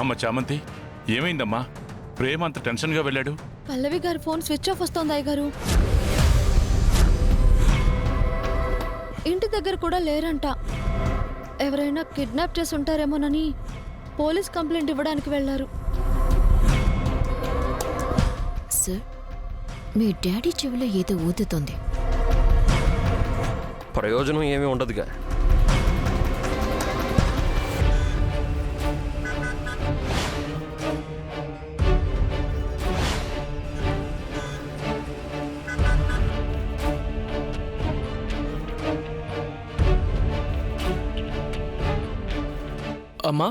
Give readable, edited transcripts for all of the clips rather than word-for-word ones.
అమ్మ చామంతి, ఏమైందమ్మా? ప్రేమ అంత టెన్షన్గా వెళ్ళాడు. పల్లవి గారి ఫోన్ స్విచ్ ఆఫ్ వస్తోంది అయ్యగారు. ఇంటి దగ్గర కూడా లేరంట. ఎవరైనా కిడ్నాప్ చేసి ఉంటారేమోనని పోలీస్ కంప్లైంట్ ఇవ్వడానికి వెళ్లారు. సార్, మీ డాడీ చెవిలో ఏదో ఊదుతోంది. ప్రయోజనం ఏమీ ఉండదుగా. అమ్మా,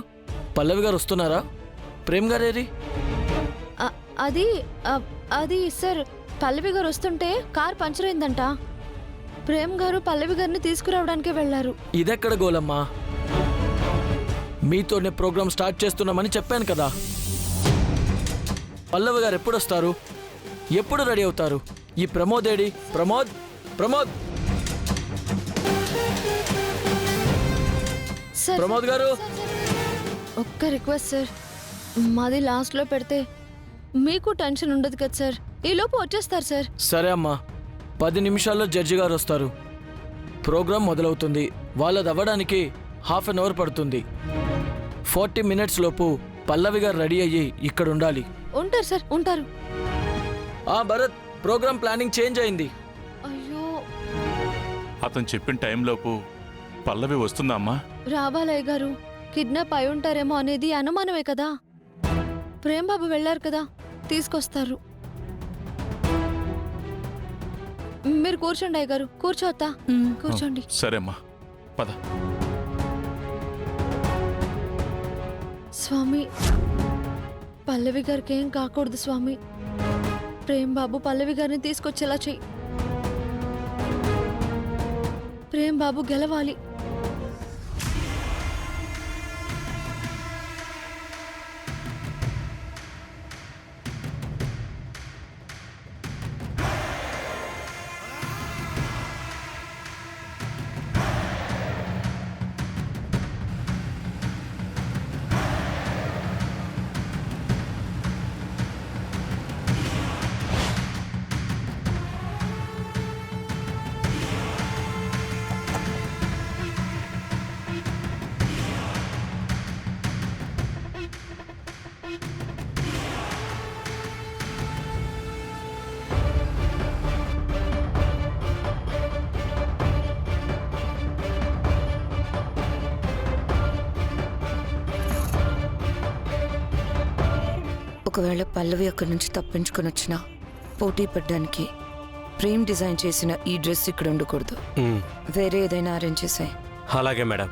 పల్లవి గారు వస్తున్నారా? ప్రేమ్ గారేరి? అది అది సార్, పల్లవి గారు వస్తుంటే కార్ పంచర్ అయిందంట. ప్రేమ్ గారు పల్లవి గారిని తీసుకురావడానికి వెళ్లారు. ఇదెక్కడ గోలమ్మా? మీతోనే ప్రోగ్రామ్ స్టార్ట్ చేస్తున్నామని చెప్పాను కదా. పల్లవి గారు ఎప్పుడు వస్తారు? ఎప్పుడు రెడీ అవుతారు? ఈ ప్రమోద్ ఏడి? ప్రమోద్, ప్రమోద్, సార్ ప్రమోద్ గారు, ఒక్క రిక్వెస్ట్ సార్, మాది లాస్ట్లో పెడితే మీకు టెన్షన్ ఉండదు కదా సార్. ఈలోపు వచ్చేస్తారు సార్. సరే అమ్మా, 10 నిమిషాల్లో జడ్జి గారు వస్తారు. ప్రోగ్రాం మొదలవుతుంది. వాళ్ళది అవ్వడానికి ½ అన్ అవర్ పడుతుంది. 40 మినిట్స్ లోపు పల్లవి గారు రెడీ అయ్యి ఇక్కడ ఉండాలి. ఉంటారు సార్, ఉంటారు. భరత్, ప్రోగ్రాం ప్లానింగ్ చేంజ్ అయింది. అయ్యో, అతను చెప్పిన టైంలోపు పల్లవి వస్తుందా అమ్మా? రావాలయ్య గారు. కిడ్నాప్ అయి ఉంటారేమో అనేది అనుమానమే కదా. ప్రేమ్ బాబు వెళ్లారు కదా, తీసుకొస్తారు. మీరు కూర్చోండి అయ్య గారు. కూర్చోతా, కూర్చోండి. సరే అమ్మా, పద. స్వామి, పల్లవి గారికి ఏం కాకూడదు స్వామి. ప్రేమ్ బాబు పల్లవి గారిని తీసుకొచ్చేలా చెయ్యి. ప్రేమ్ బాబు గెలవాలి. ఒకవేళ పల్లవి అక్కడి నుంచి తప్పించుకొని వచ్చినా పోటీ పడ్డానికి ప్రేమ్ డిజైన్ చేసిన ఈ డ్రెస్ ఇక్కడ ఉండకూడదు. వేరే ఏదైనా అరేంజ్ చేసాయి. అలాగే మేడం.